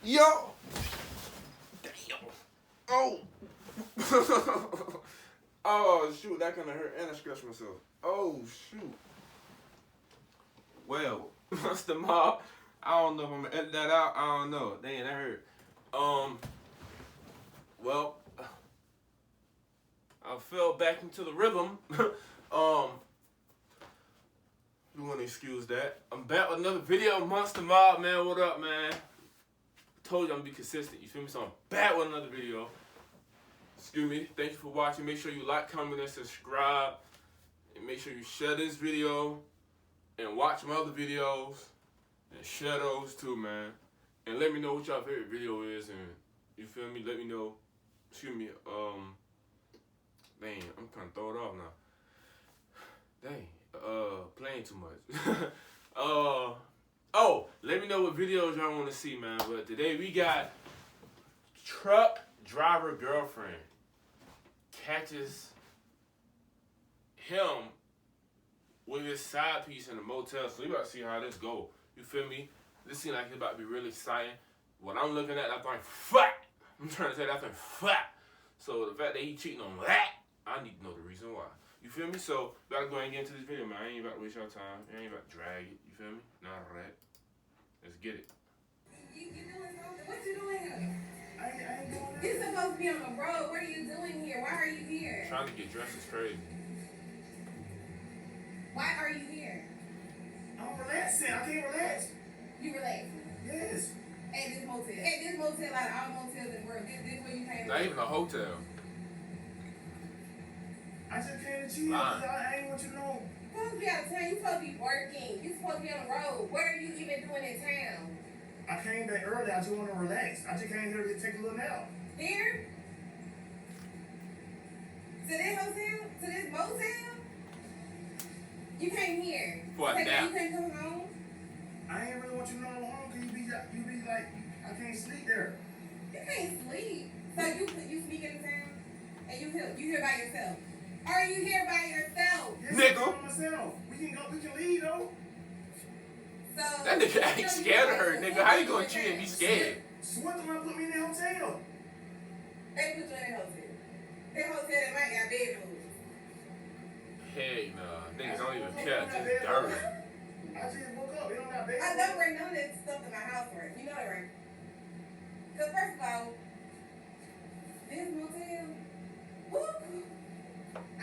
Yo! Damn! Oh! Oh, shoot, that kinda hurt, and I scratched myself. Oh, shoot. Well, what's the mob? I don't know if I'm gonna edit that out. I don't know. Dang, that hurt. Well, I fell back into the rhythm. You wanna excuse that? I'm back with another video, Monster Mob, man. What up, man? I told you I'm gonna be consistent. You feel me? So I'm back with another video. Excuse me. Thank you for watching. Make sure you like, comment, and subscribe. And make sure you share this video and watch my other videos and share those too, man. And let me know what y'all favorite video is, and you feel me? Let me know. Excuse me. Dang, I'm kind of thrown off now. Dang, playing too much. Oh, let me know what videos y'all want to see, man. But today we got truck driver girlfriend catches him with his side piece in the motel. So we about to see how this go. You feel me? This seems like it's about to be really exciting. What I'm looking at, that thing fat. I'm trying to say that thing fat. So the fact that he cheating on that, I need to know the reason why. You feel me? So we gotta go ahead and get into this video, man. I ain't about to waste your time. I ain't about to drag it. You feel me? Not all that. Let's get it. You doing something? What you doing here? I ain't doing nothing. You're supposed to be on the road. What are you doing here? Why are you here? Trying to get dressed is crazy. Why are you here? I'm relaxing. I can't relax. You relax. Yes. At this motel. At this motel, out of all motels in the world, this where you came. Not even a hotel. I just came to chill. I ain't want you to know. You're supposed to be out of town. You're supposed to be working. You're supposed to be on the road. What are you even doing in town? I came back early. I just want to relax. I just came here to take a little nap. Here? To this hotel? To this motel? You came here. For a nap. You can't come home? I ain't really want you to know I'm home because you be like, I can't sleep there. You can't sleep. So you speak in the town? And you here by yourself? Are you here by yourself? Yes, Nigga. I'm by myself. We can leave though. So That nigga ain't scared of her, nigga. How you gonna cheat and be scared? Swindler gonna put me in the hotel. They put you in that hotel. That hotel that might got bedrooms. Hey, nah. Niggas don't even care. Just dirty. I just woke up. They don't got bed. I don't bring none of that stuff in my house, right? You know that, right? Because first of all, this motel, whoop.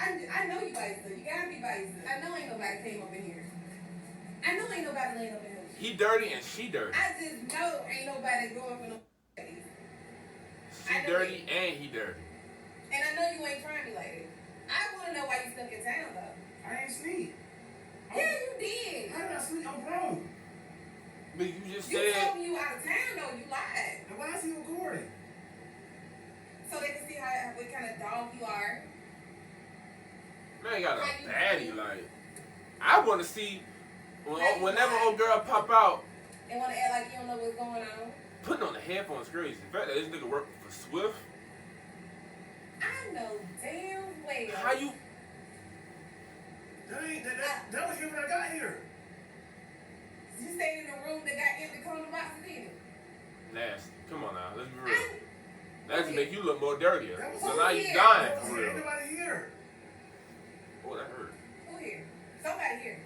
I know you by yourself. You gotta be by yourself. I know ain't nobody came up in here. I know ain't nobody laying up in here. He dirty and she dirty. I just know ain't nobody going for no. She dirty and he dirty. And I know you ain't trying me like that. I want to know why you stuck in town, though. I ain't sleep. Yeah, you did. How did I sleep? I'm grown. But you just You said. told me you out of town, though. You lied. And why is he recording? So they can see what kind of dog you are. Man got a baddie, like. I want to see whenever old girl pop out, And want to act like you don't know what's going on. putting on the headphones crazy. The fact that this nigga work for Swift. I know damn well. How you? That was here when I got here. You stayed in the room that got empty corner boxes in it. Nasty. Come on now, let's be real. I- That just make you look more dirtier. That was So who now you here? dying Ain't for real. nobody here. Oh, that hurt. Who here? Somebody here.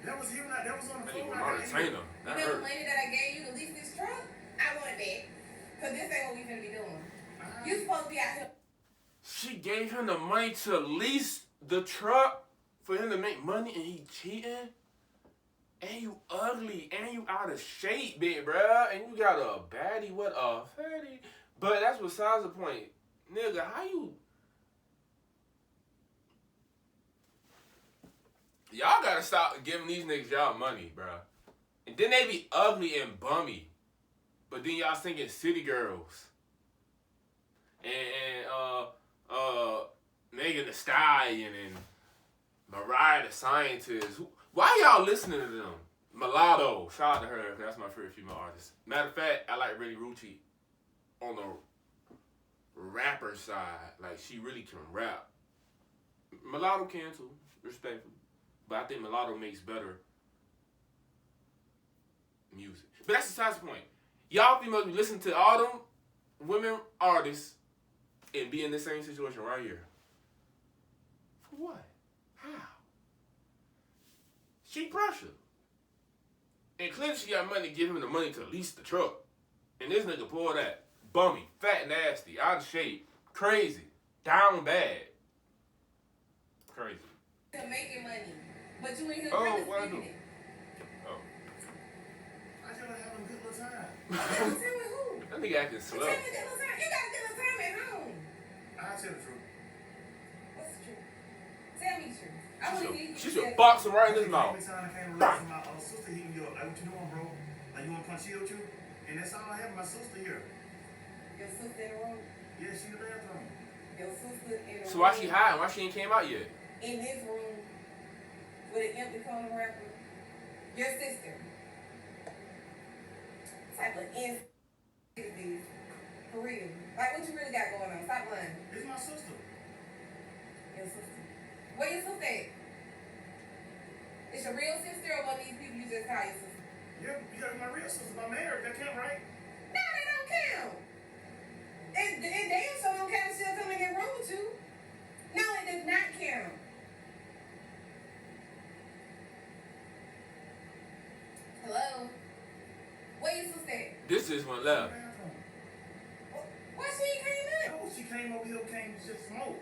That was here when that was on the That nigga phone. when I got Martina. here. That You know the hurt. money that I gave you to lease this truck? I want it back. Because this ain't what we finna be doing. You supposed to be out here. She gave him the money to lease the truck for him to make money, and he cheating. And you ugly, and you out of shape, big bruh. And you got a baddie, what a fatty. But that's besides the point. Nigga, how you... Y'all gotta stop giving these niggas y'all money, bruh. And then they be ugly and bummy. But then y'all singing City Girls. And Megan Thee Stallion and Mariah the Scientist. Why y'all listening to them? Mulatto. Shout out to her. That's my favorite female artist. Matter of fact, I like Reddy Rucci on the rapper side. Like, she really can rap. Mulatto can too, respectfully. But I think Mulatto makes better music. But that's besides the point. Y'all females be listening to all them women artists and be in the same situation right here. For what? How? She pressure. And clearly she got money to give him the money to lease the truck. And this nigga pull that bummy, fat, nasty, out of shape, crazy, down bad. Crazy. You're making money, but you ain't here Oh, what I do? it. Oh. I just want to have a good little time. Tell me who? That nigga acting slow. Tell me good little time. You got a good little time at home. I'll tell the truth. What's the truth? Tell me the truth. I want to hear you. She should box him right in his mouth. Every time I came around from my sister hitting me up, like, what you doing, bro? Like, you want to come chill with you? And that's all I have, my sister here. Your sister in the room. Yeah, she in the bathroom. Your sister in the room. So why she hiding? Why she ain't came out yet? In his room with an empty corner wrapper. Your sister. Type of insecurity. For real. Like, what you really got going on? Stop lying. It's my sister. Your sister. Where your sister at? It's your real sister or one of these people you just call your sister? Yeah, my real sister, my marriage, that can't, right? No, that don't count. And damn sure don't count if she'll come in that room with you. No, it does not count. Hello? Where your sister at? This just went left. Bathroom. Why she ain't came in? No, she came over here, came to just smoke.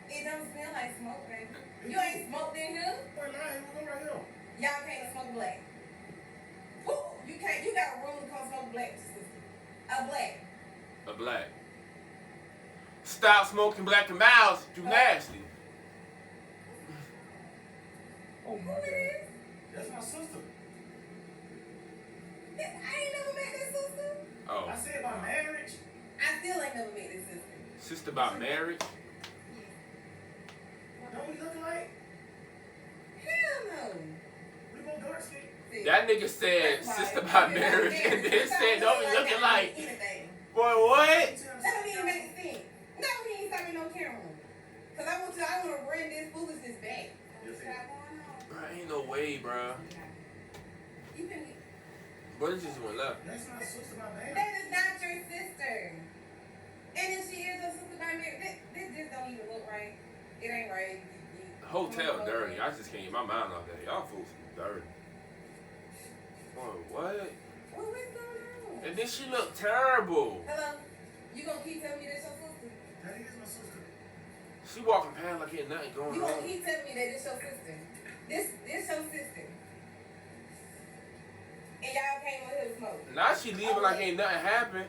It don't smell like smoke, baby. You ain't smoked in here. Wait, lying, we go right here. Y'all can't smoke black. Woo! You can't. You got a room to come smoke black, sister. A black. A black. Stop smoking black and miles. You nasty. Oh, Who it is? That's my sister. I ain't never met this sister. Oh. I said my marriage. I still ain't never met this sister. Sister about marriage? Don't we look alike? Hell no. We both dark skin. See, That nigga said sister about marriage and then said don't be looking like. anything. Boy, what? That don't even make sense. No, he ain't stopping no camera. Cause I want to bring this foolishness back. Yes, What's going on? Bro, ain't no way, bro. You can. But it just went left. That's my sister, my marriage. That is not your sister. And if she is your sister by marriage, this just don't even look right. It ain't right. Hotel dirty. I just can't get my mind off that. Y'all fools dirty. Boy, what? What's going on? And then she looked terrible. Hello? You gonna keep telling me that's your sister? That is my sister. She walking past like ain't nothing going You gonna on. keep telling me that this your sister? This your sister. And y'all came over here to smoke. Now she leaving like ain't nothing happened.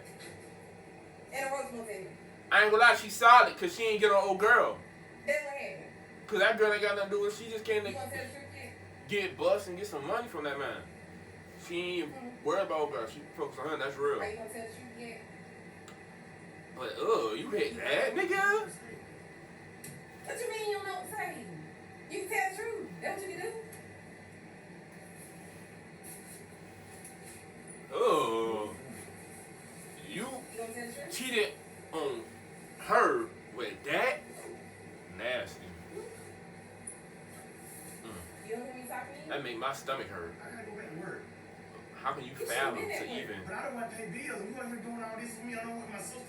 And a roast movie. I ain't gonna lie, she solid because she ain't get her old girl. That's what happened. Because that girl ain't got nothing to do with it. She just came to You gonna tell the truth yet? get bust and get some money from that man. She ain't worried about old girl. She focused on her. That's real. Are you gonna tell the truth yet? But, you hate that, nigga? What you mean you don't know what to say? You can tell the truth. That's what you can do. Oh. You You gonna tell the truth? cheated on her with that? Nasty. You don't hear me talking to you? That make my stomach hurt. I gotta go back to work. How can you fathom to even? But I don't want to pay bills. You want here doing all this with me? I don't want my sister.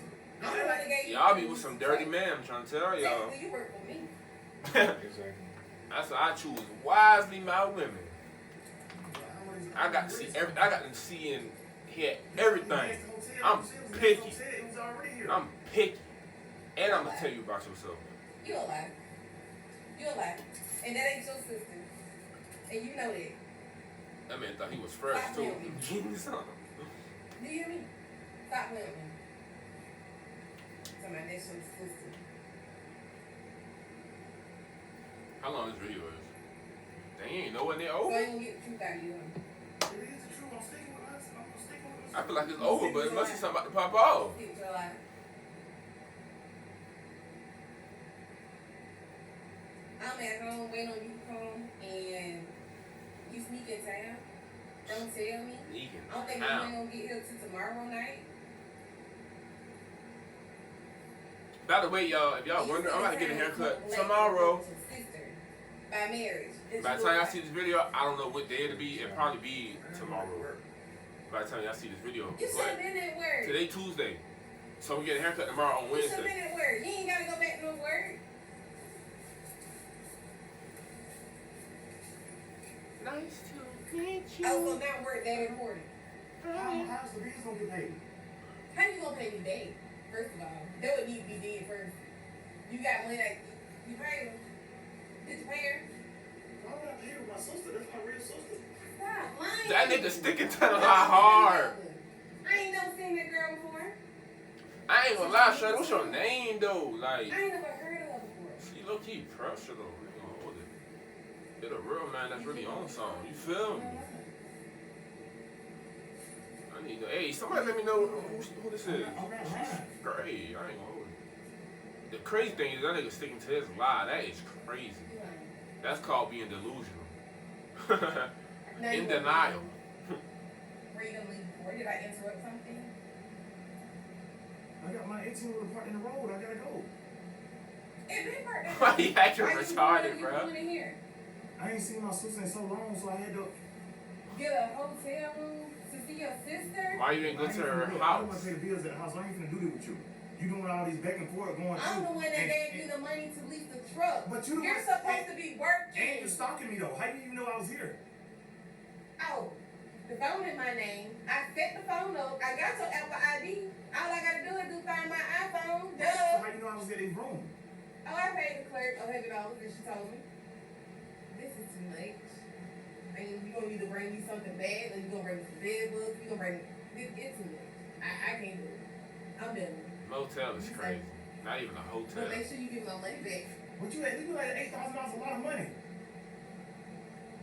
I'm the one that gave you Y'all be the with some dirty man, I'm trying to tell y'all. Technically, you work for me. Exactly. That's why I choose wisely my women. I got to see I got to see and hear everything. I'm picky. I'm picky. And I'm gonna tell you about yourself. You a lie. You a lie. And that ain't your sister. And you know that. That man thought he was fresh too. Genius, huh? Do you hear me? Stop playing with me. Talking about that's your sister. How long this video is? They ain't nowhere near So I over. ain't gonna get the truth out of you. Huh? It is the truth. I'm sticking with us. I'm sticking with us. I feel like it's over, but it must be something about to pop off. Stick to a lie. I'm at home waiting on you to come and you sneak in town. Don't tell me. Sneaking I don't think you out. ain't gonna get here till tomorrow night. By the way, y'all, if y'all wonder, I'm about to get a haircut tomorrow. Sister, by marriage. By the time I see this video, I don't know what day it'll be. It'll probably be tomorrow. By the time y'all see this video. You should have been at work. Today Tuesday. So we get a haircut tomorrow on You should have Wednesday. been at work. You ain't got to go back to no work. Nice to meet you. Oh, so now work that important. How's the bills gonna get paid? How you gonna pay me back? First of all, that would need to be did first. You got money like you paid her. Did you pay her? Why would I pay with my sister? That's my real sister. Stop lying. That nigga sticking to the lie hard. I ain't never seen that girl before. I ain't gonna lie, Shreddy. What's your name though? Like, I ain't never heard of her before. she low key pressure though. They gonna hold it. They're the real man that's really on something. You feel me? I need to. Hey, somebody let me know who this is. Great. I ain't gonna hold it. The crazy thing is that nigga sticking to his lie. That is crazy. That's called being delusional. In denial. Were you gonna leave before? Did I interrupt something? I got my 18-wheeler parked in the road. I gotta go. It been parked. Why you acting Why you retarded, doing bro? what you doing in here? I ain't seen my sister in so long, so I had to. Get a hotel room to see your sister? Why you didn't go to her I don't want house? to pay the bills at the house. I ain't finna do that with you. You doing all these back and forth going through. I'm the one that gave you the money to lease the truck. But you the You're one- supposed to be working. And you're stalking me though. How do you even know I was here? Oh, the phone in my name. I set the phone up. I got your Apple ID. All I gotta do is find my iPhone. So Duh. how you know I was at his room? Oh, I paid the clerk $100 that she told me. This is too much. I mean, you gonna either bring me something bad, or you gonna bring me some bed bugs. You gonna bring me. It's too much. I can't do it. I'm done. Motel is crazy. Not even a hotel. But make sure you give my money back. But you had $8,000 a lot of money.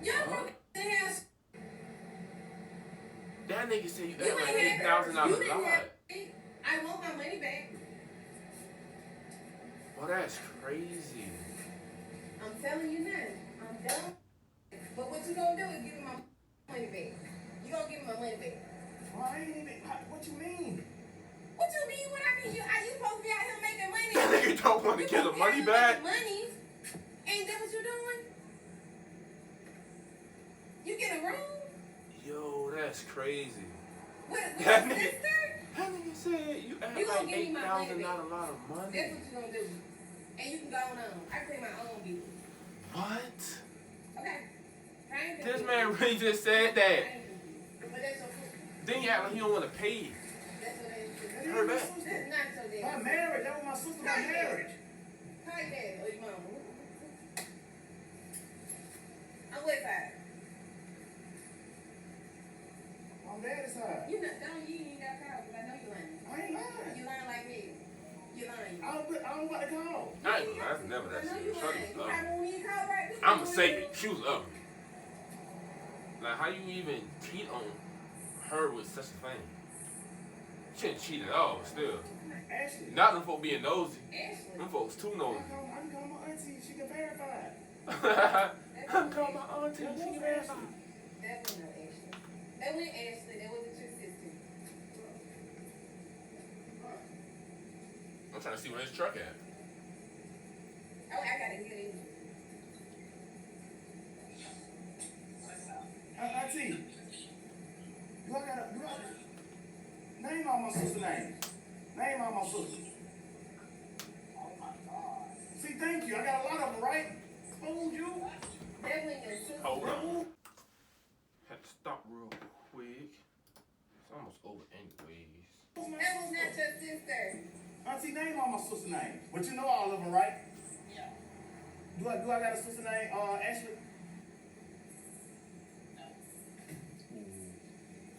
Y'all broke the hell. That nigga said you You got like ain't $8,000 have you didn't lot. have it. I want my money back. Well, that's crazy. I'm telling you now. I'm done. But what you gonna do is give me my money back. You gonna give me my money back. Well, I ain't even. What you mean? What you mean? What I mean? You supposed to be out here making money. That nigga don't want to You get the supposed to be out money here back. making money. Ain't that what you doing? You get a room? Yo, that's crazy. With That your nigga- sister? That nigga said you act You gonna like give me my money $8,000 back. not a lot of money. That's what you gonna do. And you can go on. I can pay my own bills. What? Okay. I ain't This gonna man do it. really just said I that. ain't gonna do it. But that's your sister. Then you act like he don't want to pay you. That's what it is. That Heard ain't my that? sister. That's not your My dad. marriage. That was my sister. My marriage. Call your dad or your mama. On what side? On daddy's side. You ain't got call because I know you lying. I ain't lying. You lying like me. You lying. I don't want to call. I ain't gonna lie, that's never that I know you serious. Shorty lying. was You loving. probably won't even call right. I'm gonna say it. She was ugly. Like, how you even cheat on her with such a thing? She didn't cheat at all, still. Ashley. Not them folks being nosy. Ashley. Them folks too I nosy. can call my auntie. She can verify. I'm calling my auntie. She can verify. That wasn't no Ashley. That wasn't Ashley. That wasn't your sister. I'm trying to see where his truck at. Oh, I gotta get in. Auntie. Name all my sister's names. Name all my sisters. See, thank you. I got a lot of them, right? Told you. That wasn't your sister. Hold on. Had to stop real quick. It's almost over anyways. That was not your sister. Auntie, name all my sister's names. But you know all of them, right? Yeah. Do I got a sister named Ashley?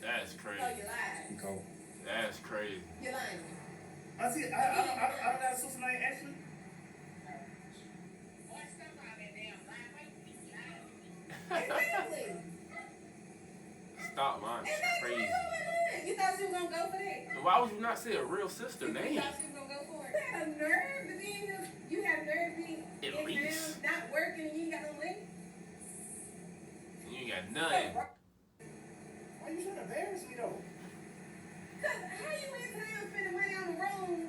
That's Oh, crazy. you lied. Cool. That's crazy. You're lying. Auntie, I don't got a sister named Ashley? Exactly. Stop lying. It's Exactly. crazy. You thought she was gonna go for that? So why would you not say a real sister You name? thought she was gonna go for it? You had a nerve to be in here. You had nerve to be At in least. town, not working, and you ain't got no money. You ain't got nothing. Why you trying to embarrass me though? Cause how you in town spending money on the road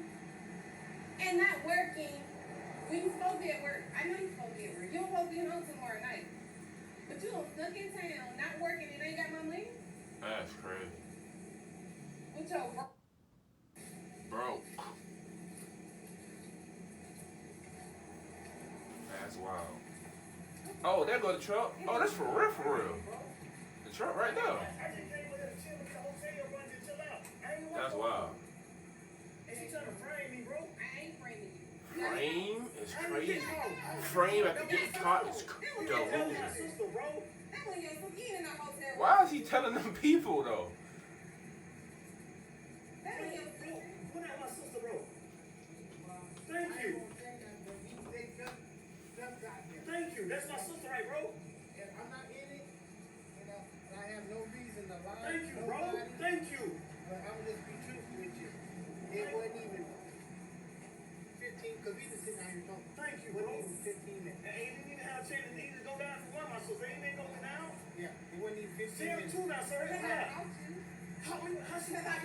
and not working when you supposed to be at work? I know you supposed to be at work. You supposed to be home tomorrow night. But you don't snuck in town, not working, and ain't got no money? That's crazy. with your Bro. That's wild. Oh, there go the truck. Oh, that's for real, for real. The truck right there. I just came with her to chill with the hotel, run to chill out. I ain't That's wild. And she trying to frame me, bro. I ain't framing you. Frame is crazy. Frame after getting caught is That's my delusional. sister, bro. That when you're in a hotel. Why is he telling them people though? That when you're Put out my sister, bro. Thank you. Thank you. That's my sister, right, bro? I'm not in it, you know, and I have no reason to lie. Thank you, bro. Nobody, Thank you. but I'm just be truthful with you. It wasn't even 15, because we just sitting out here talking. Thank you, It bro. wasn't even 15 minutes. And he didn't even have a chance to either go down for one, my sister. Ain't they going down? Yeah, it wasn't even 15 See him minutes. too now, sir. It's not. How she not say that?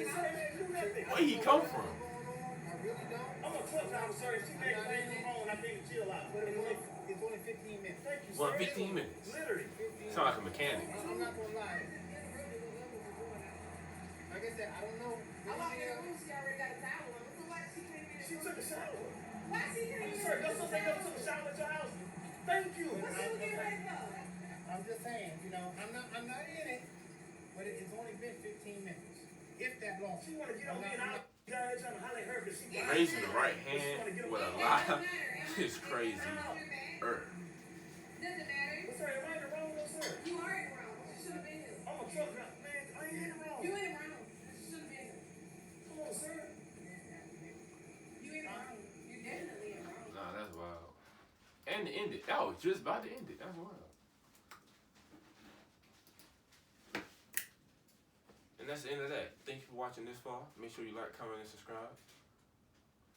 Do nothing. Where he come from? I really don't. I'm a truck driver, sir. If she made things wrong, I can't chill out. But it's only 15 minutes. Thank you, Well, sir. 15 minutes. Literally. 15 Sound like a mechanic. I'm not gonna lie. Like I said, I don't know. I walked in the room, she already got a towel on. So why she came in? She took a shower. Why she came in? Sir, your sister never took a shower at your house. Thank you. What she was getting ready for? I'm just saying, you know, I'm not in it, but it's only been 15 minutes, if that long. She want to get on me and I got her trying to holler at her, but she Raising the right hand with a lie is crazy. Doesn't matter. But sir, am I in the wrong though, sir? You are in the wrong. You should have been here. I'm a truck driver. Man, I ain't in the wrong. You in the wrong. You should have been here. Come on, sir. You in the wrong. You definitely in the wrong. Nah, that's wild. And to end it. Oh, just about to end it. That's wild. And that's the end of that. Thank you for watching this far. Make sure you like, comment, and subscribe.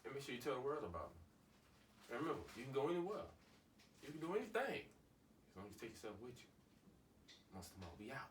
And make sure you tell the world about me. And remember, you can go anywhere. You can do anything. As long as you take yourself with you. Monster Mo, we out.